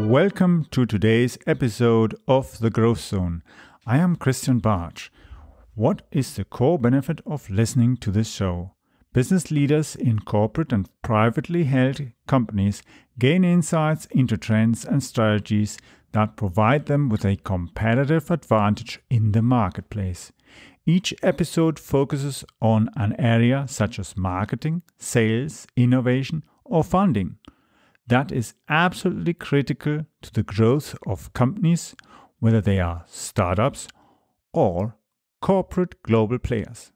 Welcome to today's episode of The Growth Zone. I am Christian Bartsch. What is the core benefit of listening to this show? Business leaders in corporate and privately held companies gain insights into trends and strategies that provide them with a competitive advantage in the marketplace. Each episode focuses on an area such as marketing, sales, innovation, or funding that is absolutely critical to the growth of companies, whether they are startups or corporate global players,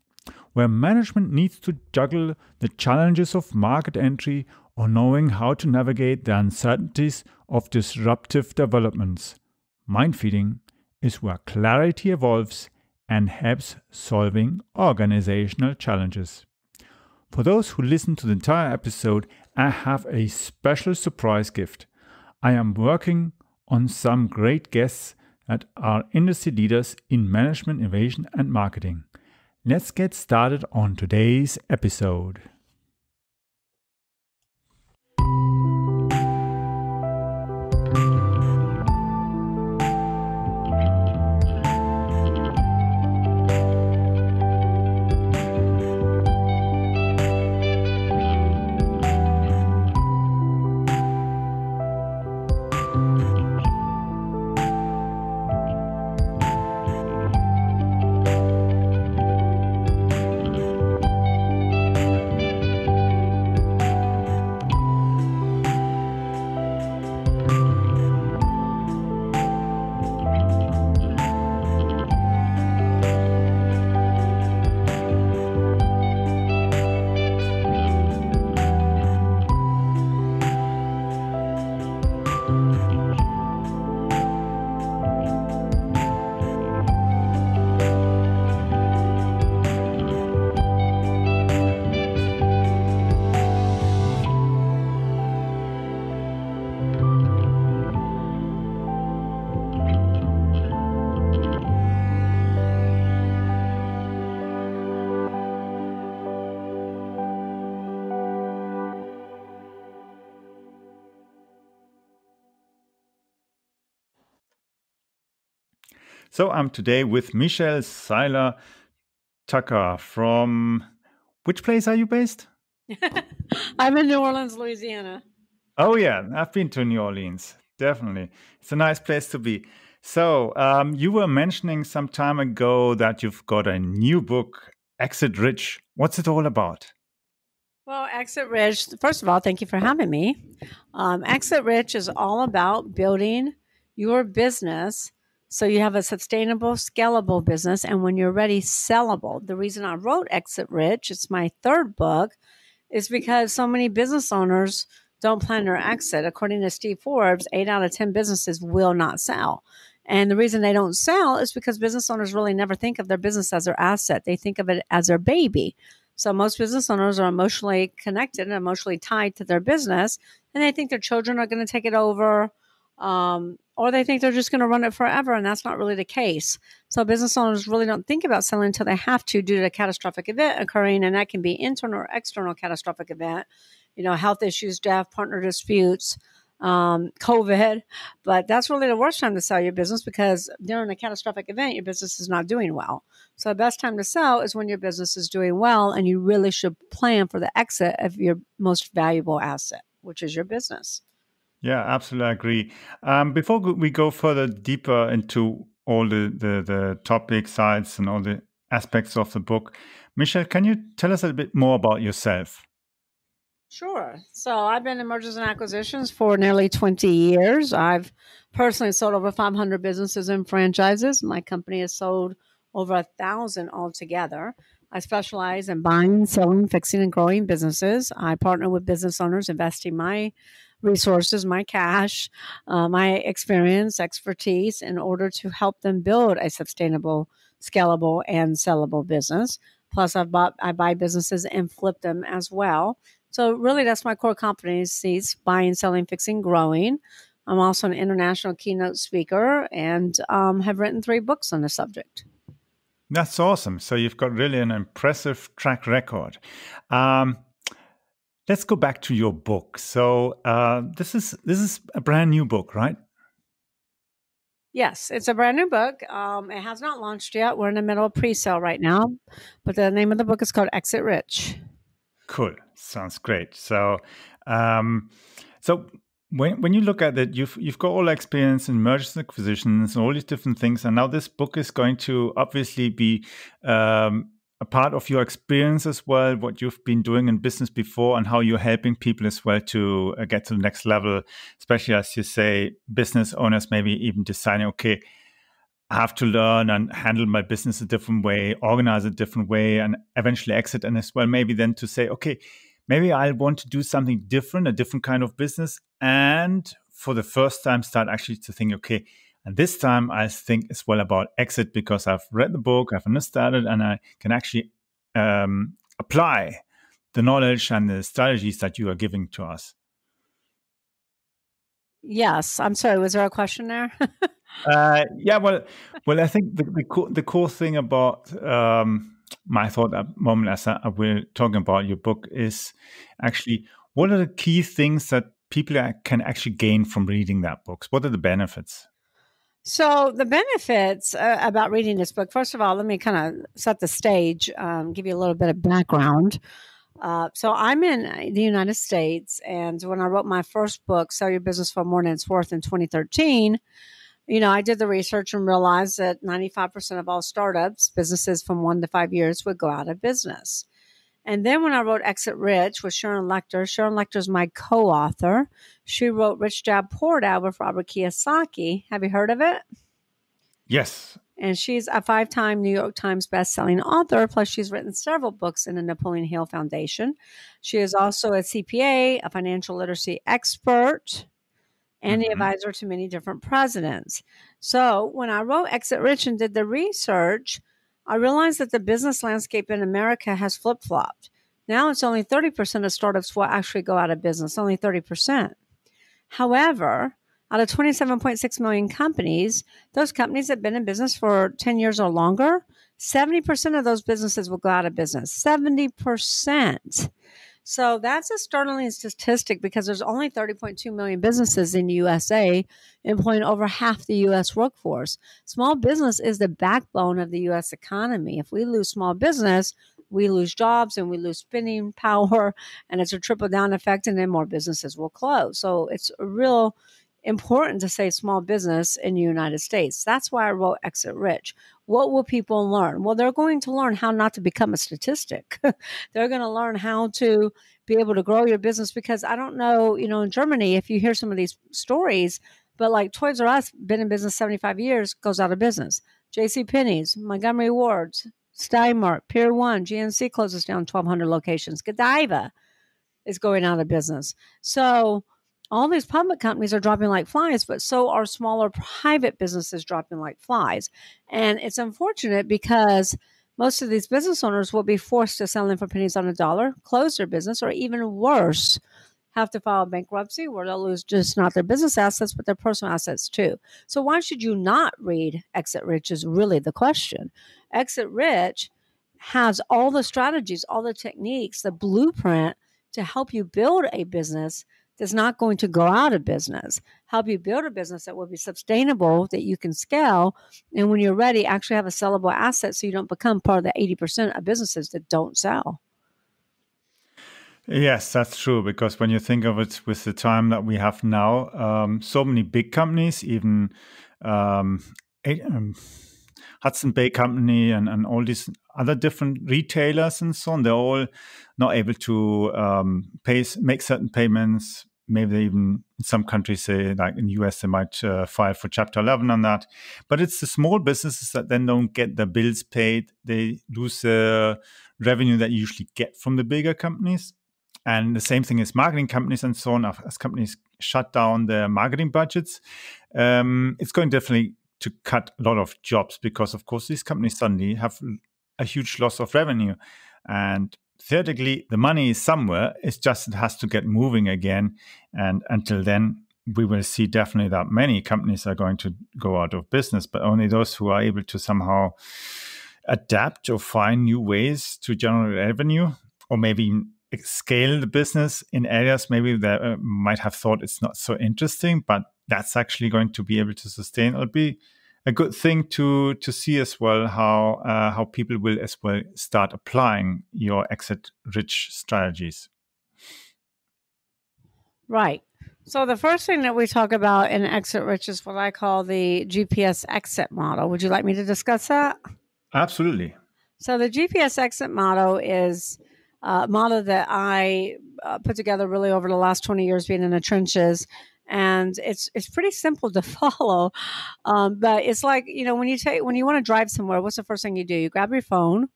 where management needs to juggle the challenges of market entry or knowing how to navigate the uncertainties of disruptive developments. Mind-feeding is where clarity evolves and helps solving organizational challenges. For those who listen to the entire episode, I have a special surprise gift. I am working on some great guests that are industry leaders in management, innovation, and marketing. Let's get started on today's episode. So I'm today with Michelle Seiler Tucker from... Which place are you based? I'm in New Orleans, Louisiana. Oh yeah, I've been to New Orleans. Definitely. It's a nice place to be. So you were mentioning some time ago that you've got a new book, Exit Rich. What's it all about? Well, Exit Rich, first of all, thank you for having me. Exit Rich is all about building your business so you have a sustainable, scalable business, and when you're ready, sellable. The reason I wrote Exit Rich, it's my third book, is because so many business owners don't plan their exit. According to Steve Forbes, 8 out of 10 businesses will not sell. And the reason they don't sell is because business owners really never think of their business as their asset. They think of it as their baby. So most business owners are emotionally connected and emotionally tied to their business, and they think their children are going to take it over, or they think they're just going to run it forever, and that's not really the case. So business owners really don't think about selling until they have to due to a catastrophic event occurring, and that can be internal or external catastrophic event, health issues, death, partner disputes, COVID. But that's really the worst time to sell your business because during a catastrophic event, your business is not doing well. So the best time to sell is when your business is doing well, and you really should plan for the exit of your most valuable asset, which is your business. Yeah, absolutely agree. Before we go further deeper into all the topic sides and all the aspects of the book, Michelle, can you tell us a bit more about yourself? Sure. So I've been in mergers and acquisitions for nearly 20 years. I've personally sold over 500 businesses and franchises. My company has sold over 1,000 altogether. I specialize in buying, selling, fixing, and growing businesses. I partner with business owners, investing my resources, my cash, my experience, expertise in order to help them build a sustainable, scalable, and sellable business. Plus, I buy businesses and flip them as well. So really, that's my core competencies: buying, selling, fixing, growing. I'm also an international keynote speaker and have written 3 books on the subject. That's awesome. So you've got really an impressive track record. let's go back to your book. So this is a brand new book, right? Yes, it's a brand new book. It has not launched yet. We're in the middle of pre-sale right now, but the name of the book is called Exit Rich. Cool. Sounds great. So, so when you look at it, you've got all the experience in mergers and acquisitions and all these different things, and now this book is going to obviously be a part of your experience as well, what you've been doing in business before, and how you're helping people as well to get to the next level. Especially as you say, business owners maybe even deciding, okay, I have to learn and handle my business a different way, organize a different way, and eventually exit. And as well, maybe then to say, okay, maybe I want to do something different, a different kind of business. And for the first time, start actually to think, okay, and this time I think as well about exit because I've read the book, I've understood it, and I can actually apply the knowledge and the strategies that you are giving to us. Yes. I'm sorry. Was there a question there? Yeah, well, I think the cool thing about my thought at the moment as we're talking about your book is actually what are the key things that people can actually gain from reading that book? What are the benefits? So the benefits about reading this book, first of all, let me kind of set the stage, give you a little bit of background. So I'm in the United States, and when I wrote my first book, Sell Your Business for More Than It's Worth in 2013, I did the research and realized that 95% of all startups, businesses from 1 to 5 years, would go out of business. And then when I wrote Exit Rich with Sharon Lechter is my co-author. She wrote Rich Dad Poor Dad with Robert Kiyosaki. Have you heard of it? Yes. And she's a 5-time New York Times bestselling author. Plus, she's written several books in the Napoleon Hill Foundation. She is also a CPA, a financial literacy expert, and the advisor to many different presidents. So when I wrote Exit Rich and did the research, I realized that the business landscape in America has flip-flopped. Now it's only 30% of startups will actually go out of business, only 30%. However, out of 27.6 million companies, those companies that have been in business for 10 years or longer, 70% of those businesses will go out of business. 70%. So that's a startling statistic because there's only 30.2 million businesses in the USA, employing over half the U.S. workforce. Small business is the backbone of the U.S. economy. If we lose small business, we lose jobs and we lose spending power, and it's a trickle-down effect, and then more businesses will close. So it's real important to say small business in the United States. That's why I wrote Exit Rich. What will people learn? Well, they're going to learn how not to become a statistic. They're going to learn how to be able to grow your business because I don't know, in Germany, if you hear some of these stories, but like Toys R Us, been in business 75 years, goes out of business. JCPenney's, Montgomery Ward's, Steinmart, Pier 1, GNC closes down 1,200 locations. Godiva is going out of business. So all these public companies are dropping like flies, but so are smaller private businesses dropping like flies. And it's unfortunate because most of these business owners will be forced to sell them for pennies on a dollar, close their business, or even worse, have to file bankruptcy where they'll lose just not their business assets, but their personal assets too. So why should you not read Exit Rich is really the question. Exit Rich has all the strategies, all the techniques, the blueprint to help you build a business that's not going to go out of business, help you build a business that will be sustainable, that you can scale. And when you're ready, actually have a sellable asset so you don't become part of the 80% of businesses that don't sell. Yes, that's true. Because when you think of it with the time that we have now, so many big companies, even Hudson Bay Company and all these other different retailers and so on, they're all not able to make certain payments. Maybe they even in some countries, say like in the US, they might file for Chapter 11 on that. But it's the small businesses that then don't get their bills paid. They lose the revenue that you usually get from the bigger companies. And the same thing is marketing companies and so on. As companies shut down their marketing budgets, it's going definitely to cut a lot of jobs because, of course, these companies suddenly have a huge loss of revenue. And theoretically, the money is somewhere. It's just it has to get moving again. And until then, we will see definitely that many companies are going to go out of business, but only those who are able to somehow adapt or find new ways to generate revenue, or maybe scale the business in areas maybe that might have thought it's not so interesting, but that's actually going to be able to sustain. It'll be a good thing to see as well how people will as well start applying your exit rich strategies. Right. So the first thing that we talk about in exit rich is what I call the GPS exit model. Would you like me to discuss that? Absolutely. So the GPS exit model is a model that I put together really over the last 20 years being in the trenches. And it's pretty simple to follow. But it's like, when you want to drive somewhere, what's the first thing you do? You grab your phone,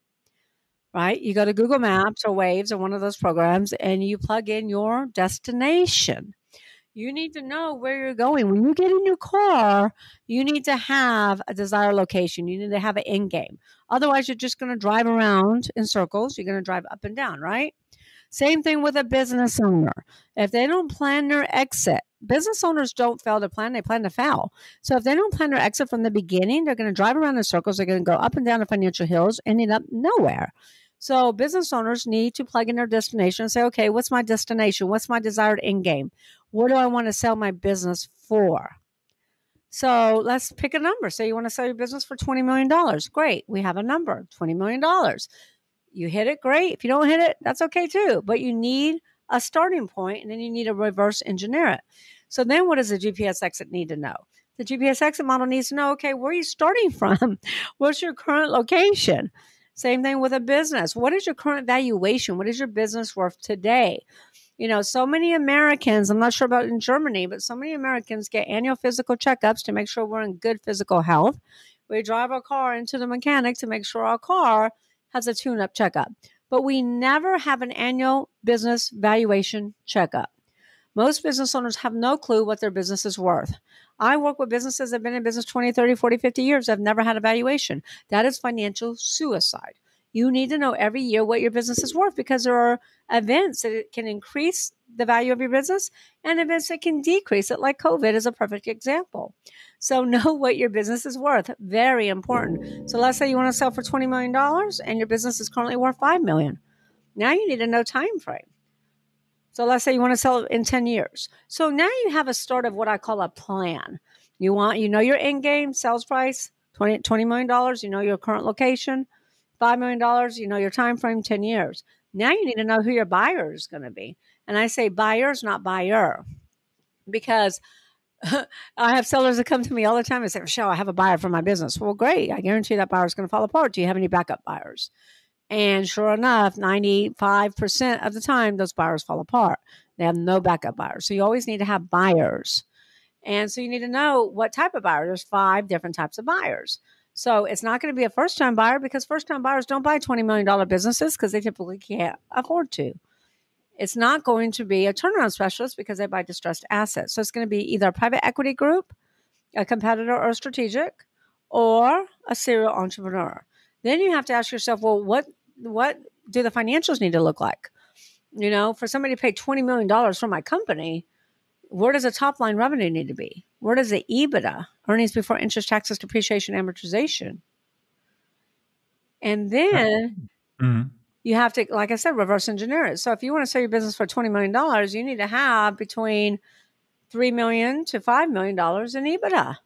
right? You go to Google Maps or Waves or one of those programs and you plug in your destination. You need to know where you're going. When you get in your car, you need to have a desired location. You need to have an end game. Otherwise, you're just going to drive around in circles. You're going to drive up and down, right? Same thing with a business owner. If they don't plan their exit, business owners don't fail to plan, they plan to fail. So if they don't plan their exit from the beginning, they're going to drive around in circles. They're going to go up and down the financial hills, ending up nowhere. So business owners need to plug in their destination and say, okay, what's my destination? What's my desired end game? What do I want to sell my business for? So let's pick a number. Say you want to sell your business for $20 million. Great. We have a number, $20 million. You hit it, great. If you don't hit it, that's okay too. But you need a starting point, and then you need to reverse engineer it. So then what does the GPS exit need to know? The GPS exit model needs to know, okay, where are you starting from? What's your current location? Same thing with a business. What is your current valuation? What is your business worth today? So many Americans, I'm not sure about in Germany, but so many Americans get annual physical checkups to make sure we're in good physical health. We drive our car into the mechanic to make sure our car has a tune-up checkup. But we never have an annual business valuation checkup. Most business owners have no clue what their business is worth. I work with businesses that have been in business 20, 30, 40, 50 years. I've never had a valuation. That is financial suicide. You need to know every year what your business is worth because there are events that can increase the value of your business and events that can decrease it, like COVID is a perfect example. So know what your business is worth. Very important. So let's say you want to sell for $20 million and your business is currently worth $5 million. Now you need to know time frame. So let's say you want to sell in 10 years. So now you have a start of what I call a plan. You know your end game, sales price, $20 million, you know your current location, $5 million, you know your time frame, 10 years. Now you need to know who your buyer is going to be. And I say buyers, not buyer, because I have sellers that come to me all the time and say, Michelle, I have a buyer for my business. Well, great. I guarantee that buyer is going to fall apart. Do you have any backup buyers? And sure enough, 95% of the time, those buyers fall apart. They have no backup buyers. So you always need to have buyers. And so you need to know what type of buyer. There's 5 different types of buyers. So it's not going to be a first-time buyer because first-time buyers don't buy $20 million businesses because they typically can't afford to. It's not going to be a turnaround specialist because they buy distressed assets. So it's going to be either a private equity group, a competitor or a strategic, or a serial entrepreneur. Then you have to ask yourself, well, what do the financials need to look like? For somebody to pay $20 million for my company, where does the top line revenue need to be? Where does the EBITDA, earnings before interest, taxes, depreciation, amortization? And then you have to, like I said, reverse engineer it. So if you want to sell your business for $20 million, you need to have between $3 million to $5 million in EBITDA.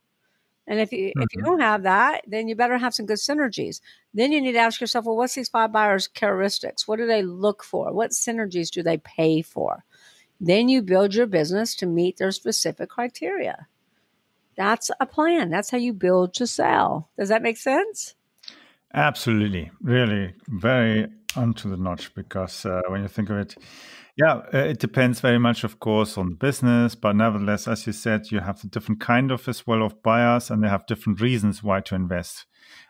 And if you don't have that, then you better have some good synergies. Then you need to ask yourself, well, what's these 5 buyers' characteristics? What do they look for? What synergies do they pay for? Then you build your business to meet their specific criteria. That's a plan. That's how you build to sell. Does that make sense? Absolutely. Really very onto the notch because when you think of it, it depends very much, of course, on the business. But nevertheless, as you said, you have a different kind of as well of buyers and they have different reasons why to invest.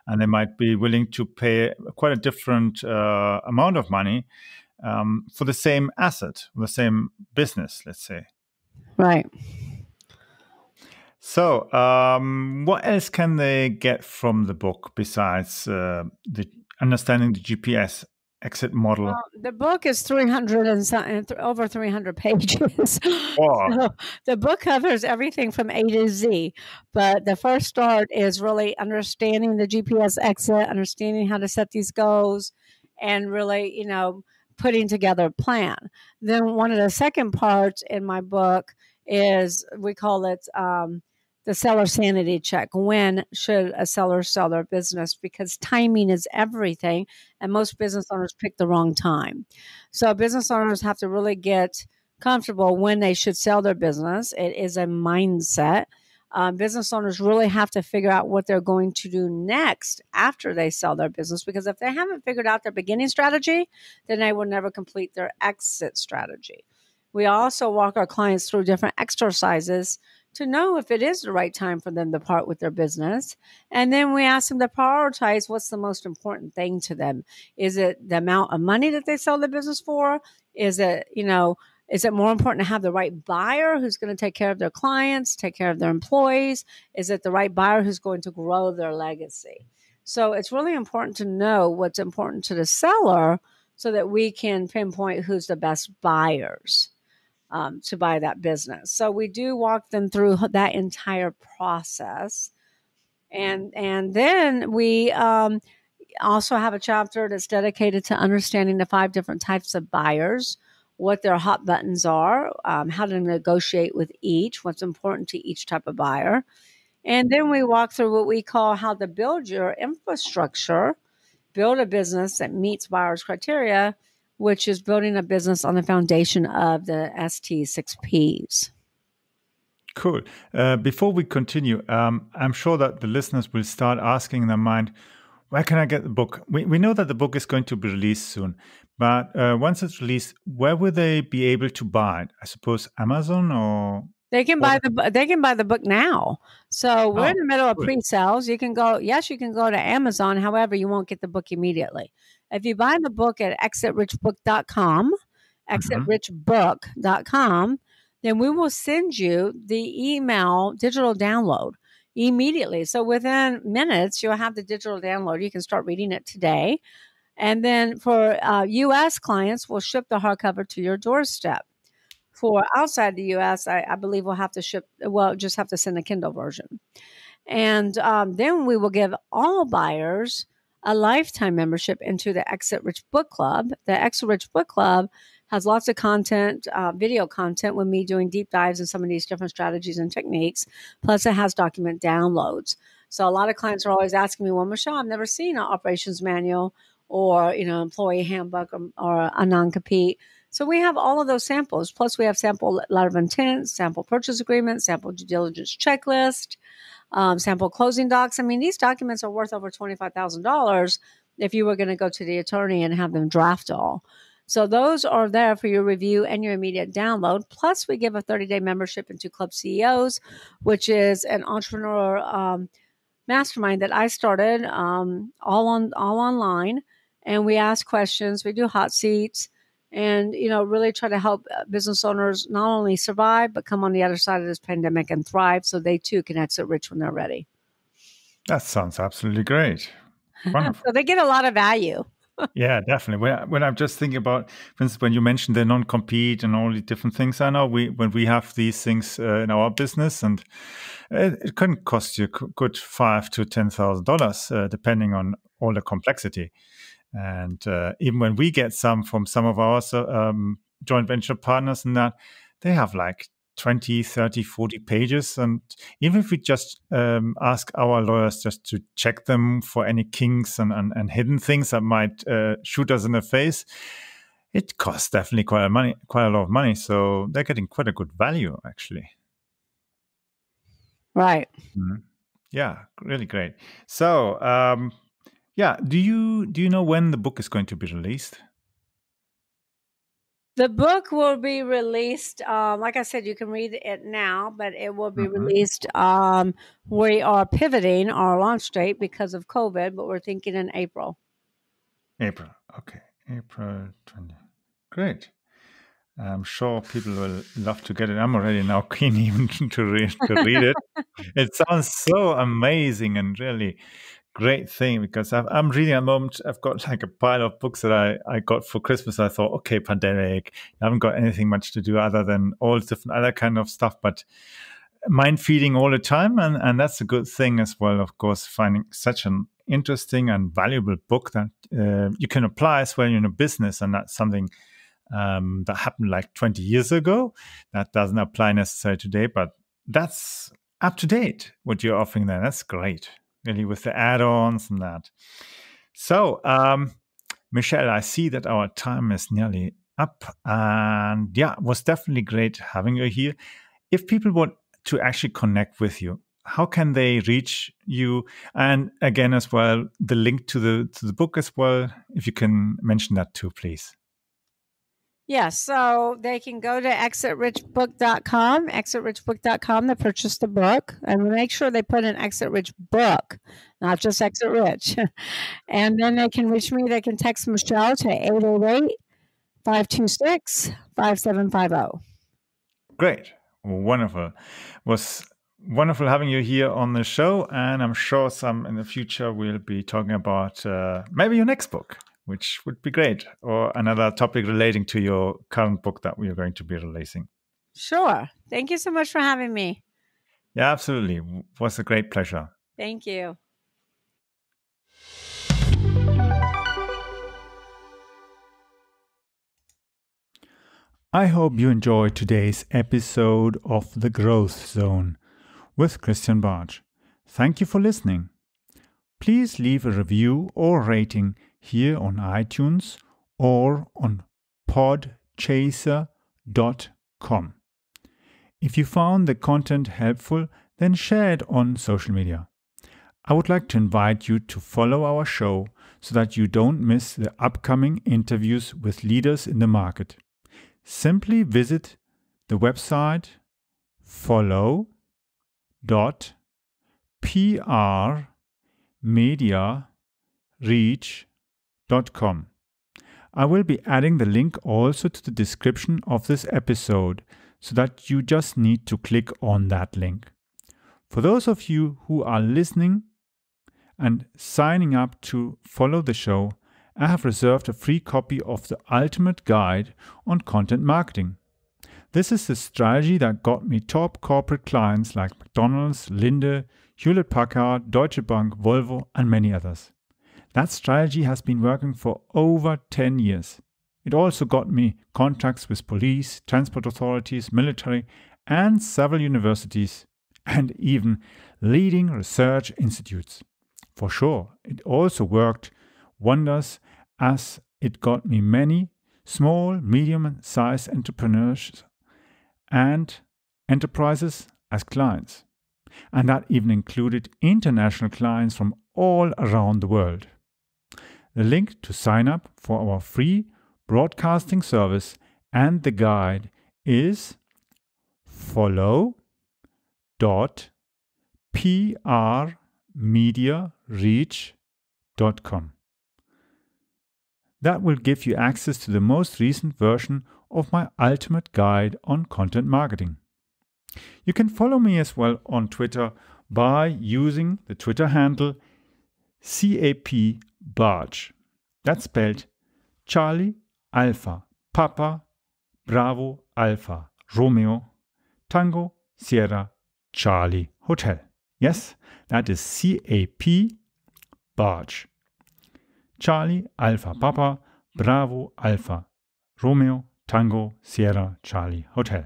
And they might be willing to pay quite a different amount of money for the same asset, the same business, let's say. Right. So what else can they get from the book besides the understanding the GPS exit model? Well, the book is over 300 pages. Wow. So the book covers everything from A to Z. But the first start is really understanding the GPS exit, understanding how to set these goals, and really, putting together a plan. Then one of the second parts in my book is, we call it the seller sanity check. When should a seller sell their business? Because timing is everything, and most business owners pick the wrong time. So business owners have to really get comfortable when they should sell their business. It is a mindset. Business owners really have to figure out what they're going to do next after they sell their business, because if they haven't figured out their beginning strategy, then they will never complete their exit strategy. We also walk our clients through different exercises to know if it is the right time for them to part with their business. And then we ask them to prioritize what's the most important thing to them. Is it the amount of money that they sell the business for? Is it, is it more important to have the right buyer who's going to take care of their clients, take care of their employees? Is it the right buyer who's going to grow their legacy? So it's really important to know what's important to the seller so that we can pinpoint who's the best buyers to buy that business. So we do walk them through that entire process. And then we also have a chapter that's dedicated to understanding the 5 different types of buyers, what their hot buttons are, how to negotiate with each, what's important to each type of buyer. And then we walk through what we call how to build your infrastructure, build a business that meets buyers' criteria, which is building a business on the foundation of the ST6Ps. Cool. Before we continue, I'm sure that the listeners will start asking in their mind, where can I get the book? We know that the book is going to be released soon, but once it's released, where will they be able to buy it? I suppose Amazon or... They can buy the book now. So we're in the middle of pre-sales. You can go to Amazon. However, you won't get the book immediately. If you buy the book at exitrichbook.com, exitrichbook.com, then we will send you the email digital download immediately. So within minutes, you'll have the digital download. You can start reading it today. And then for U.S. clients, we'll ship the hardcover to your doorstep. For outside the U.S., I believe we'll have to just have to send a Kindle version. And then we will give all buyers a lifetime membership into the Exit Rich Book Club. The Exit Rich Book Club has lots of content, video content with me doing deep dives in some of these different strategies and techniques. Plus, it has document downloads. So a lot of clients are always asking me, well, Michelle, I've never seen an operations manual or, employee handbook or a non-compete. So we have all of those samples. Plus, we have sample letter of intent, sample purchase agreement, sample due diligence checklist, sample closing docs. I mean, these documents are worth over $25,000 if you were going to go to the attorney and have them draft all. So those are there for your review and your immediate download. Plus, we give a 30-day membership into Club CEOs, which is an entrepreneur mastermind that I started all online. And we ask questions. We do hot seats. And, really try to help business owners not only survive, but come on the other side of this pandemic and thrive so they too can exit rich when they're ready. That sounds absolutely great. Wonderful. So they get a lot of value. Yeah, definitely. When I'm just thinking about, for instance, when you mentioned the non-compete and all the different things, I know when we have these things in our business, and it can cost you a good $5,000 to $10,000, depending on all the complexity. And even when we get some from some of our joint venture partners and that, they have like 20, 30, 40 pages. And even if we just ask our lawyers just to check them for any kinks and hidden things that might shoot us in the face, it costs definitely quite a lot of money. So they're getting quite a good value, actually. Right. Mm-hmm. Yeah, really great. So, do you know when the book is going to be released? The book will be released. Like I said, you can read it now, but it will be released. We are pivoting our launch date because of COVID, but we're thinking in April. April. Okay. April 20. Great. I'm sure people will love to get it. I'm already now keen even to read it. It sounds so amazing and really great thing, because I'm reading at the moment. I've got like a pile of books that I got for Christmas. I thought, okay, pandemic, I haven't got anything much to do other than all different other kind of stuff, but mind feeding all the time. And that's a good thing as well, of course, finding such an interesting and valuable book that you can apply as well in your business. And that's something that happened like 20 years ago. That doesn't apply necessarily today, but that's up to date what you're offering there. That's great, really, with the add-ons and that. So, Michelle, I see that our time is nearly up. And yeah, it was definitely great having you here. If people want to actually connect with you, how can they reach you? And again, as well, the link to the book as well, if you can mention that too, please. Yes, so they can go to exitrich.com to purchase the book, and make sure they put in Exit Rich Book, not just Exit Rich. And then they can reach me. They can text Michelle to 888-526-5750. Great. Wonderful. Was wonderful having you here on the show, and I'm sure some in the future we'll be talking about maybe your next book, which would be great, or another topic relating to your current book that we are going to be releasing. Sure. Thank you so much for having me. Yeah, absolutely. It was a great pleasure. Thank you. I hope you enjoyed today's episode of The Growth Zone with Christian Bartsch. Thank you for listening. Please leave a review or rating here on iTunes or on podchaser.com. If you found the content helpful, then share it on social media. I would like to invite you to follow our show so that you don't miss the upcoming interviews with leaders in the market. Simply visit the website follow.prmediareach.com. I will be adding the link also to the description of this episode so that you just need to click on that link. For those of you who are listening and signing up to follow the show, I have reserved a free copy of the Ultimate Guide on Content Marketing. This is the strategy that got me top corporate clients like McDonald's, Linde, Hewlett-Packard, Deutsche Bank, Volvo, and many others. That strategy has been working for over 10 years. It also got me contracts with police, transport authorities, military, and several universities, and even leading research institutes. For sure, it also worked wonders as it got me many small, medium-sized entrepreneurs and enterprises as clients. And that even included international clients from all around the world. The link to sign up for our free broadcasting service and the guide is follow.prmediareach.com. That will give you access to the most recent version of my ultimate guide on content marketing. You can follow me as well on Twitter by using the Twitter handle CAP_Bartsch. That's spelled Charlie, Alpha, Papa, Bravo, Alpha, Romeo, Tango, Sierra, Charlie, Hotel. Yes, that is CAP_Bartsch. Charlie, Alpha, Papa, Bravo, Alpha, Romeo, Tango, Sierra, Charlie, Hotel.